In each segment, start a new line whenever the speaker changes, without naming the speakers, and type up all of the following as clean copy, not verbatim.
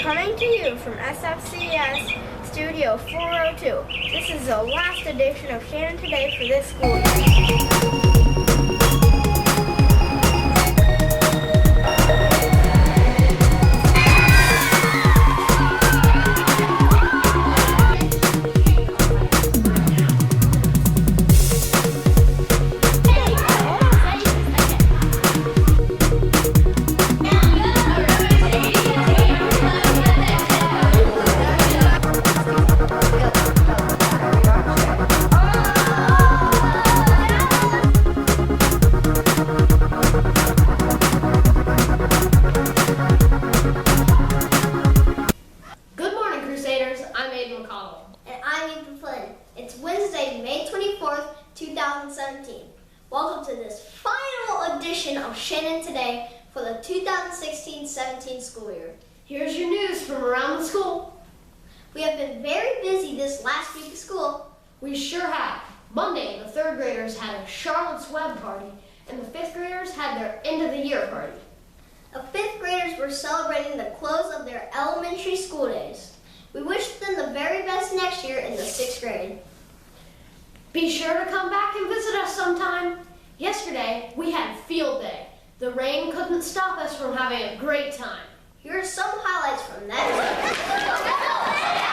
Coming to you from SFCS Studio 402. This is the last edition of Shannon Today for this school year.
It's Wednesday, May 24th, 2017. Welcome to this final edition of Shannon Today for the 2016-17 school year.
Here's your news from around the school.
We have been very busy this last week of school.
We sure have. Monday, the 3rd graders had a Charlotte's Web party, and the 5th graders had their end of the year party.
The 5th graders were celebrating the close of their elementary school days. We wish them the very best next year in the 6th grade.
Be sure to come back and visit us sometime. Yesterday, we had field day. The rain couldn't stop us from having a great time.
Here are some highlights from that day.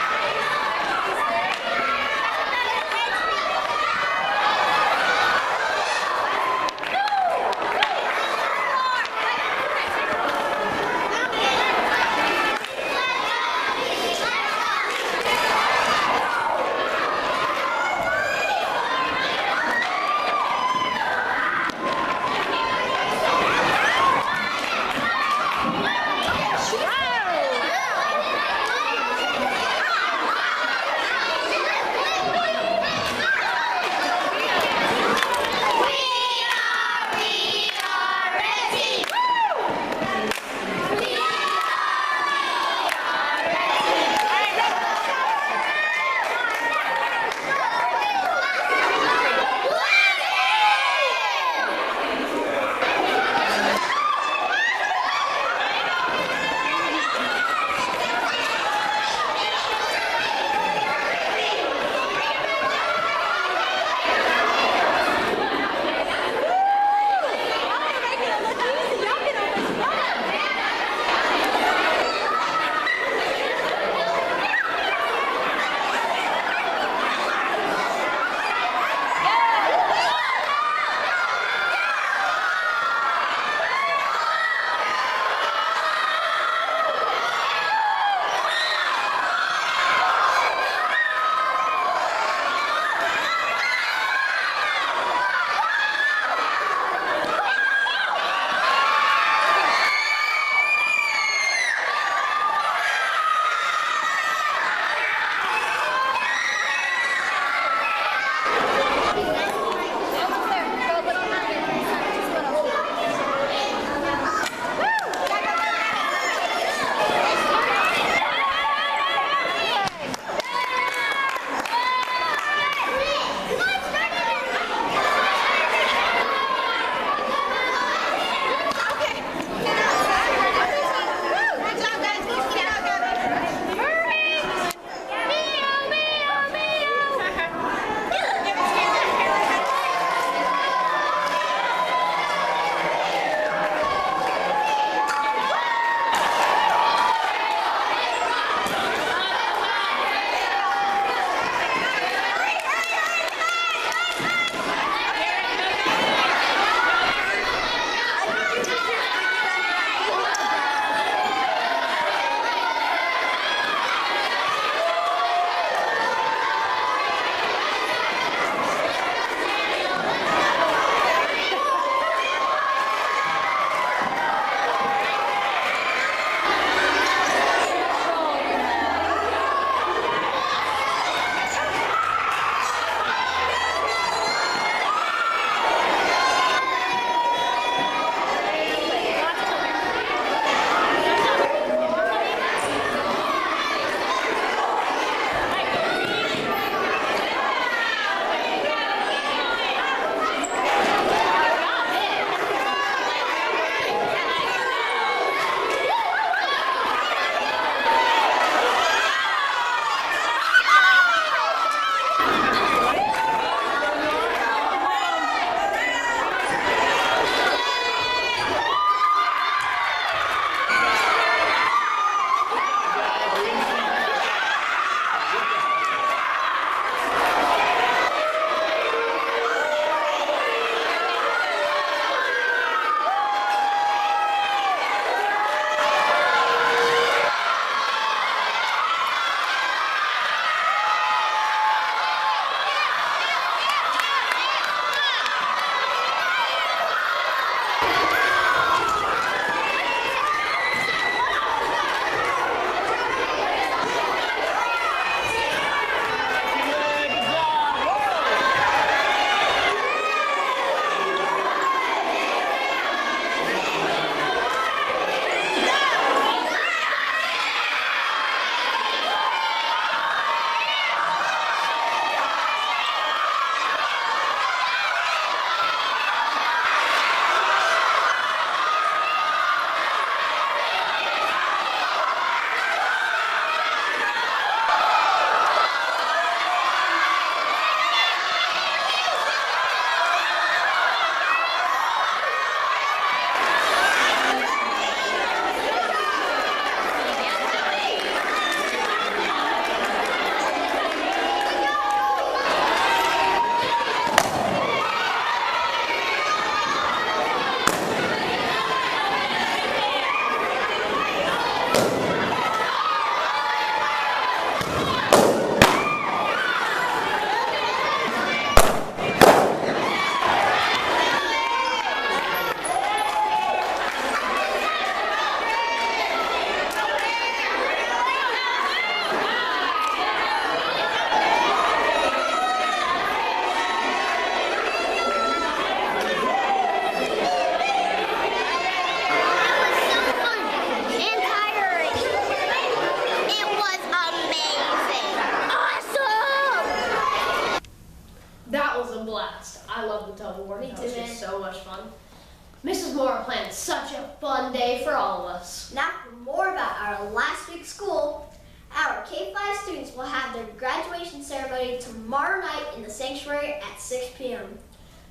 fun day for all of us.
Now for more about our last week's school, our K-5 students will have their graduation ceremony tomorrow night in the sanctuary at 6 p.m.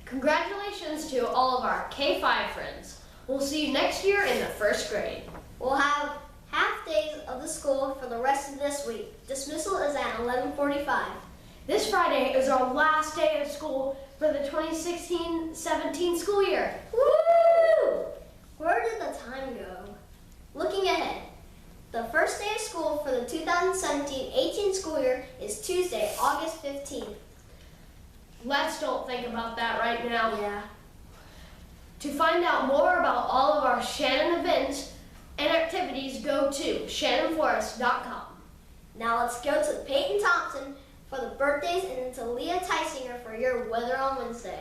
Congratulations to all of our K-5 friends. We'll see you next year in the first grade.
We'll have half days of the school for the rest of this week. Dismissal is at 11:45.
This Friday is our last day of school for the 2016-17 school year.
Woo! Where did the time go? Looking ahead, the first day of school for the 2017-18 school year is Tuesday, August 15th.
Let's don't think about that right now.
Yeah.
To find out more about all of our Shannon events and activities, go to shannonforest.com.
Now let's go to Peyton Thompson for the birthdays and then to Leah Tysinger for your weather on Wednesday.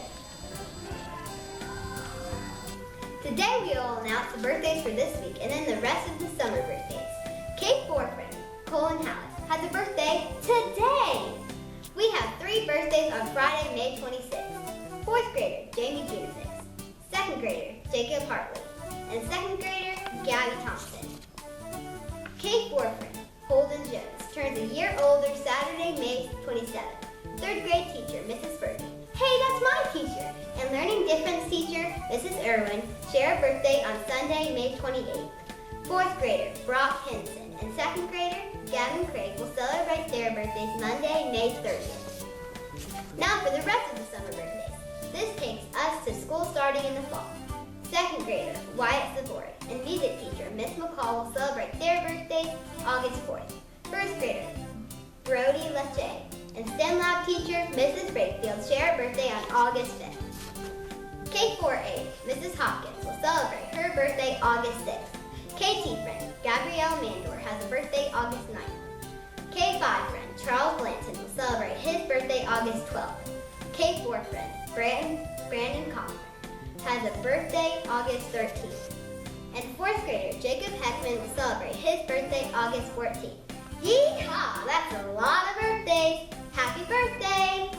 Today we will announce the birthdays for this week and then the rest of the summer birthdays. Kate Borfred, Colin Hallis, has a birthday today. We have 3 birthdays on Friday, May 26th. 4th grader, Jamie Junisic. 2nd grader, Jacob Hartley. And 2nd grader, Gabby Thompson. Kate Borfred, Holden Jones, turns a year older Saturday, May 27th. 3rd grade teacher, Mrs. Fergie. Hey, that's my teacher. And learning difference teacher, Mrs. Irwin, share a birthday on Sunday, May 28th. 4th grader, Brock Henson, and 2nd grader, Gavin Craig, will celebrate their birthdays Monday, May 30th. Now for the rest of the summer birthdays. This takes us to school starting in the fall. 2nd grader, Wyatt Savory, and music teacher, Miss McCall, will celebrate their birthdays August 4th. 1st grader, Brody Lachey, and STEM lab teacher, Mrs. Brakefield, share a birthday on August 5th. K4A, Mrs. Hopkins, will celebrate her birthday August 6th. KT friend, Gabrielle Mandor, has a birthday August 9th. K5 friend, Charles Blanton, will celebrate his birthday August 12th. K4 friend, Brandon Kaufman, has a birthday August 13th. And 4th grader, Jacob Heckman, will celebrate his birthday August 14th. Yeehaw! That's a lot of birthdays! Happy birthday!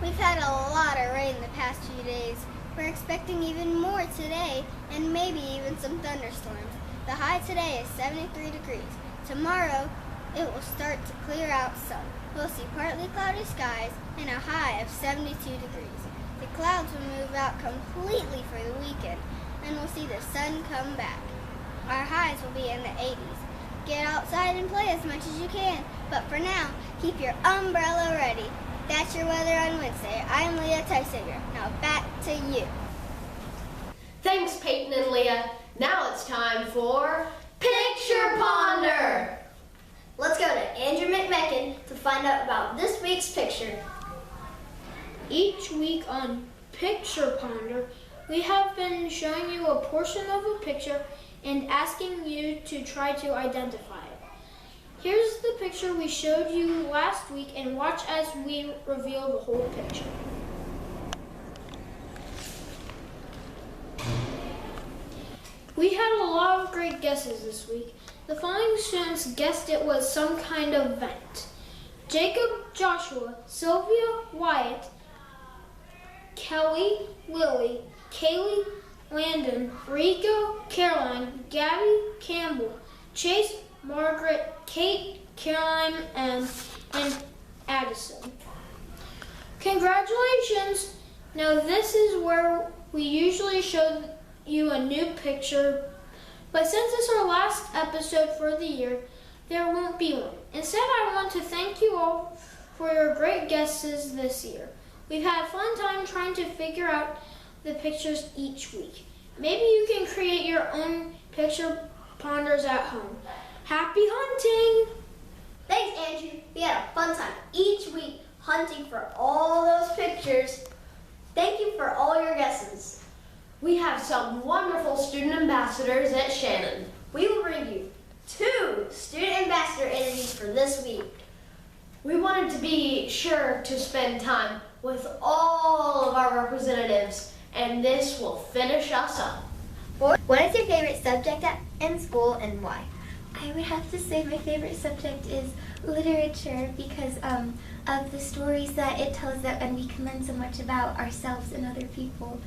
We've had a lot of rain the past few days. We're expecting even more today and maybe even some thunderstorms. The high today is 73 degrees. Tomorrow, it will start to clear out some. We'll see partly cloudy skies and a high of 72 degrees. The clouds will move out completely for the weekend and we'll see the sun come back. Our highs will be in the 80s. Get outside and play as much as you can, but for now, keep your umbrella ready. That's your weather on Wednesday. I'm Leah Tysinger. Now back to you.
Thanks, Peyton and Leah. Now it's time for Picture Ponder.
Let's go to Andrew McMecken to find out about this week's picture.
Each week on Picture Ponder, we have been showing you a portion of a picture and asking you to try to identify it. Here's the picture we showed you last week, and watch as we reveal the whole picture. We had a lot of great guesses this week. The following students guessed it was some kind of vent: Jacob, Joshua, Sylvia, Wyatt, Kelly, Lily, Kaylee, Landon, Rico, Caroline, Gabby, Campbell, Chase, Margaret, Kate, Caroline, and Addison. Congratulations! Now this is where we usually show you a new picture, but since it's our last episode for the year, there won't be one. Instead, I want to thank you all for your great guesses this year. We've had a fun time trying to figure out the pictures each week. Maybe you can create your own picture ponders at home. Happy hunting!
Thanks, Andrew. We had a fun time each week hunting for all those pictures. Thank you for all your guesses.
We have some wonderful student ambassadors at Shannon.
We will bring you 2 student ambassador interviews for this week.
We wanted to be sure to spend time with all of our representatives, and this will finish us up.
What is your favorite subject in school and why?
I would have to say my favorite subject is literature because of the stories that it tells us, and we can learn so much about ourselves and other people.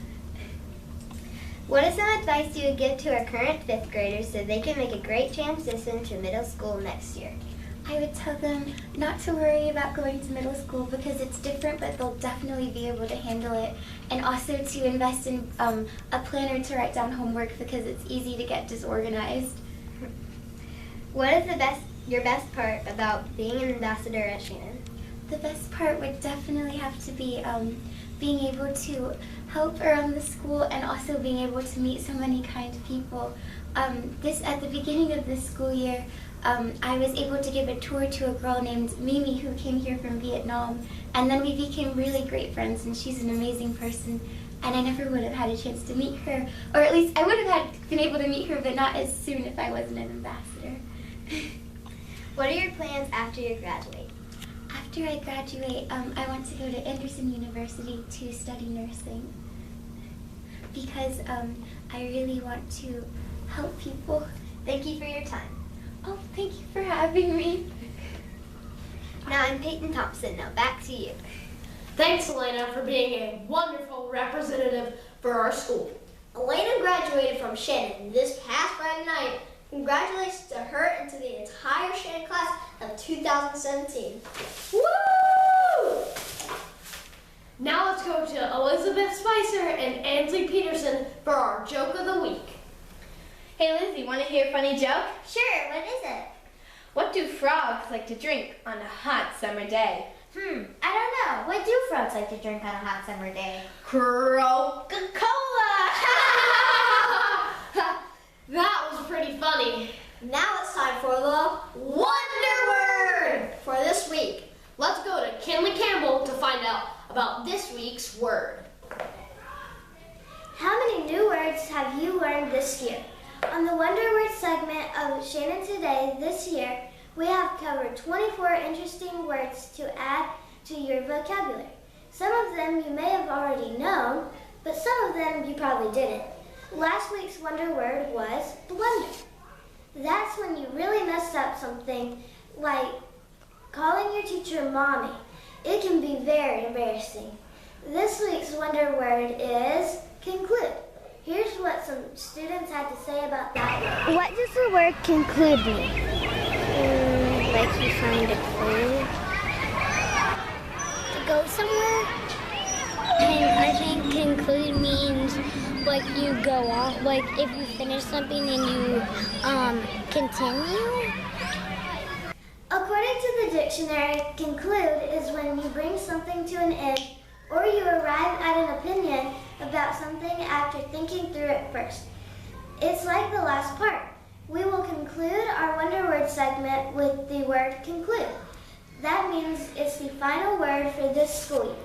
What is some advice you would give to our current 5th graders so they can make a great transition to middle school next year?
I would tell them not to worry about going to middle school because it's different, but they'll definitely be able to handle it. And also to invest in a planner to write down homework because it's easy to get disorganized.
What is your best part about being an ambassador at Shannon?
The best part would definitely have to be being able to help around the school and also being able to meet so many kind people. At the beginning of this school year, I was able to give a tour to a girl named Mimi who came here from Vietnam, and then we became really great friends, and she's an amazing person, and I never would have had a chance to meet her, or at least I would have been able to meet her, but not as soon if I wasn't an ambassador.
What are your plans after you graduate?
After I graduate, I want to go to Anderson University to study nursing because I really want to help people.
Thank you for your time.
Oh, thank you for having me.
Now I'm Peyton Thompson. Now back to you.
Thanks, Elena, for being a wonderful representative for our school.
Elena graduated from Shannon this past Friday night. Congratulations to her and to the entire Shannon class of 2017.
Woo! Now let's go to Elizabeth Spicer and Ansley Peterson for our joke of the week.
Hey Lizzie, want to hear a funny joke?
Sure, what is it?
What do frogs like to drink on a hot summer day?
I don't know. What do frogs like to drink on a hot summer day?
Coca-Cola!
That was pretty funny.
Now it's time for the Wonder Word for this week.
Let's go to Kinley Campbell to find out about this week's word.
How many new words have you learned this year? On the Wonder Word segment of Shannon Today this year, we have covered 24 interesting words to add to your vocabulary. Some of them you may have already known, but some of them you probably didn't. Last week's Wonder Word was blunder. That's when you really messed up something, like calling your teacher mommy. It can be very embarrassing. This week's Wonder Word is conclude. Here's what some students had to say about that word.
What does the word conclude mean? Like you find a clue to go somewhere? And I think conclude means like you go on, like if you finish something and you continue.
According to the dictionary, conclude is when you bring something to an end or you arrive at an opinion about something after thinking through it first. It's like the last part. We will conclude our Wonder Word segment with the word conclude. That means it's the final word for this school year.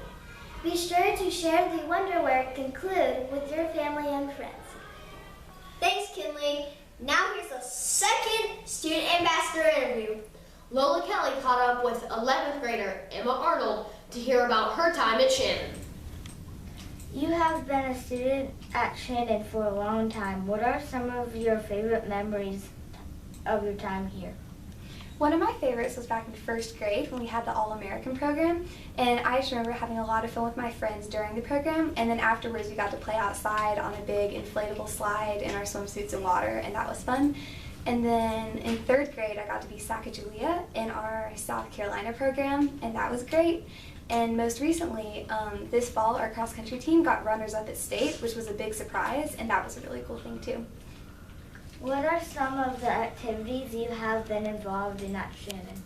Be sure to share the Wonder Word conclude with your family and friends.
Thanks, Kinley. Now here's the second student ambassador interview.
Lola Kelly caught up with 11th grader Emma Arnold to hear about her time at Shannon.
You have been a student at Shannon for a long time. What are some of your favorite memories of your time here?
One of my favorites was back in first grade when we had the All-American program, and I just remember having a lot of fun with my friends during the program, and then afterwards we got to play outside on a big inflatable slide in our swimsuits and water, and that was fun. And then in third grade I got to be Sacagawea in our South Carolina program, and that was great. And most recently, this fall, our cross-country team got runners-up at state, which was a big surprise, and that was a really cool thing too.
What are some of the activities you have been involved in at Shannon?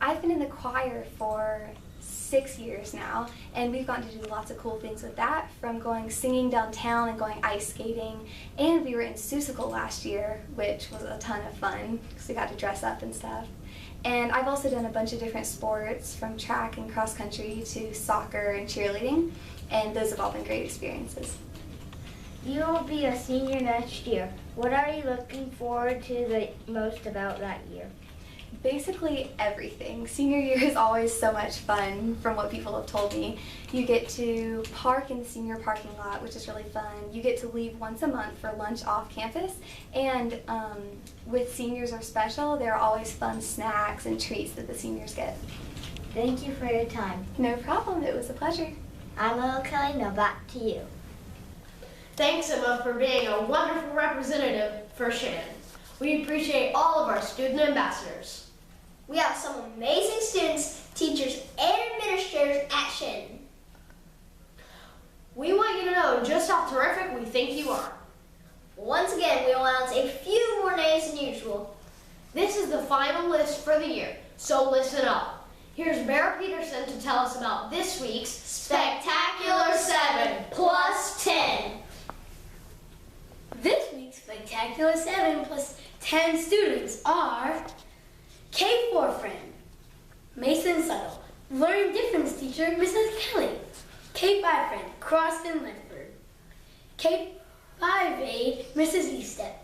I've been in the choir for 6 years now, and we've gotten to do lots of cool things with that, from going singing downtown and going ice skating, and we were in Seussical last year, which was a ton of fun, because we got to dress up and stuff. And I've also done a bunch of different sports, from track and cross country to soccer and cheerleading, and those have all been great experiences.
You will be a senior next year. What are you looking forward to the most about that year?
Basically everything. Senior year is always so much fun, from what people have told me. You get to park in the senior parking lot, which is really fun. You get to leave once a month for lunch off campus, and with Seniors Are Special, there are always fun snacks and treats that the seniors get.
Thank you for your time.
No problem, it was a pleasure.
I'm Lil Kelly, now back to you.
Thanks, Emma, for being a wonderful representative for Shannon. We appreciate all of our student ambassadors.
We have some amazing students, teachers, and administrators at Shannon.
We want you to know just how terrific we think you are.
Once again, we will announce a few more names than usual.
This is the final list for the year, so listen up. Here's Bear Peterson to tell us about this week's Spectacular 7 plus 10.
This week's Spectacular 7 plus 10 students are K4 friend, Mason Suttle, Learning Difference teacher, Mrs. Kelly, K5 friend, Croston Ledford, K5 aide, Mrs. Eastep,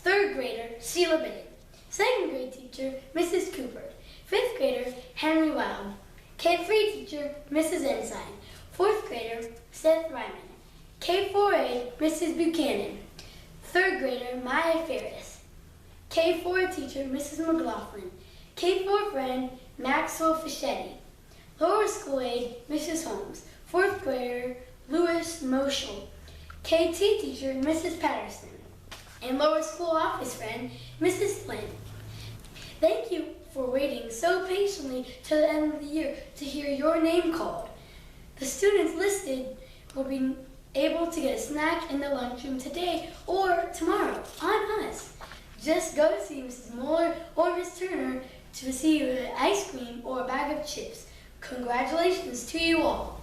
3rd grader, Sheila Bennett, 2nd grade teacher, Mrs. Cooper, 5th grader, Henry Wild, K3 teacher, Mrs. Ensign, 4th grader, Seth Ryman, K4 aide, Mrs. Buchanan, 3rd grader, Maya Ferris, K4 teacher, Mrs. McLaughlin, K4 friend, Maxwell Fischetti, lower school aide, Mrs. Holmes, 4th grader, Louis Moschel, KT teacher, Mrs. Patterson, and lower school office friend, Mrs. Flynn. Thank you for waiting so patiently till the end of the year to hear your name called. The students listed will be able to get a snack in the lunchroom today or tomorrow on us. Just go to see Mrs. Mueller or Miss Turner to receive an ice cream or a bag of chips. Congratulations to you all.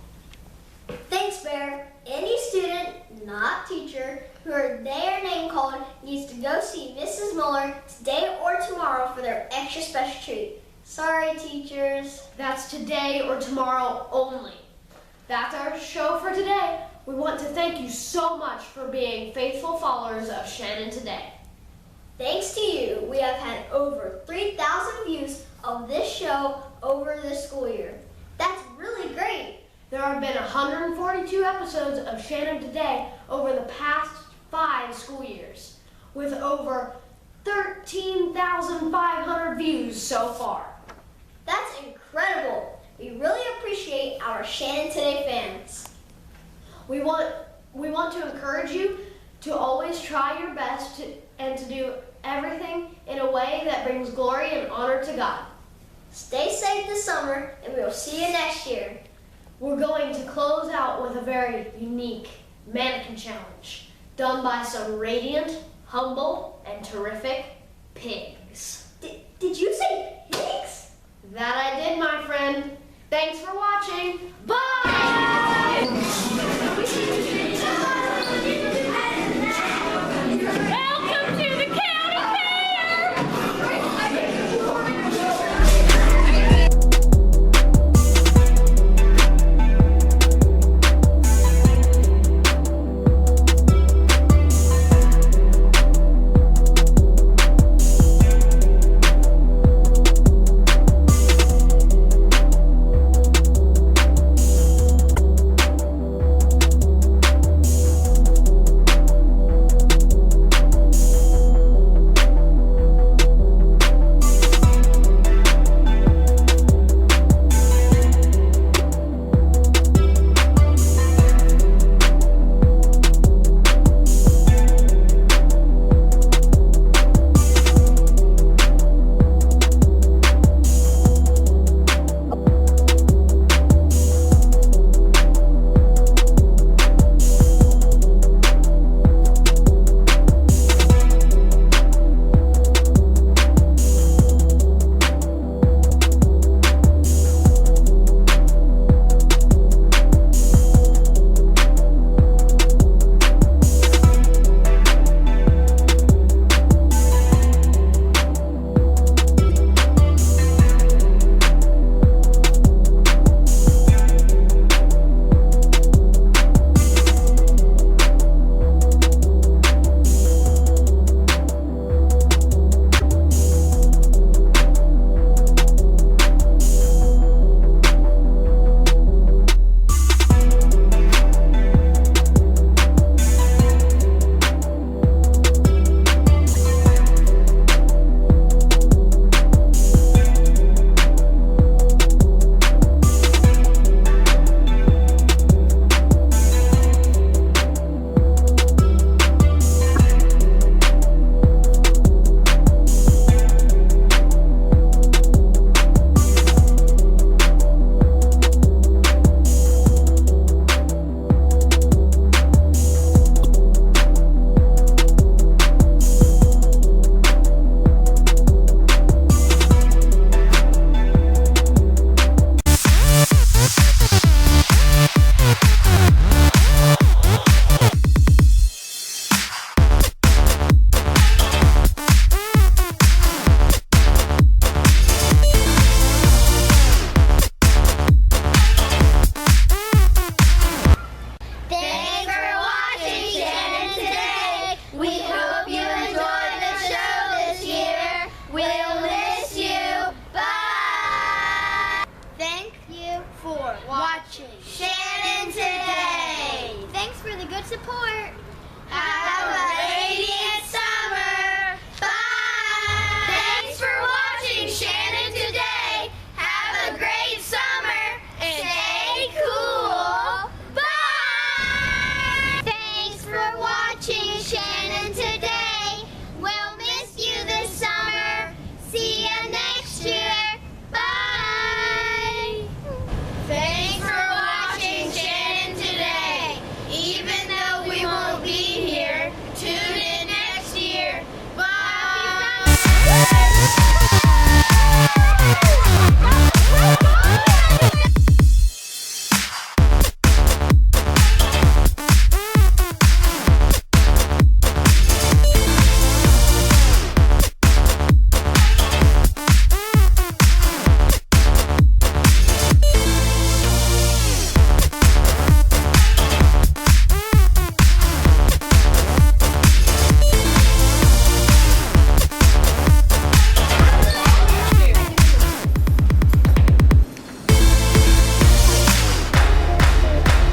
Thanks, Bear. Any student, not teacher, who heard their name called needs to go see Mrs. Mueller today or tomorrow for their extra special treat. Sorry, teachers.
That's today or tomorrow only. That's our show for today. We want to thank you so much for being faithful followers of Shannon Today.
Thanks to you, we have had over 3,000 views of this show over the school year. That's really great.
There have been 142 episodes of Shannon Today over the past 5 school years, with over 13,500 views so far.
That's incredible. We really appreciate our Shannon Today fans.
We want to encourage you to always try your best and to do everything in a way that brings glory and honor to God.
Stay safe this summer, and we will see you next year.
We're going to close out with a very unique mannequin challenge done by some radiant, humble, and terrific pigs.
Did you say pigs?
That I did, my friend. Thanks for watching.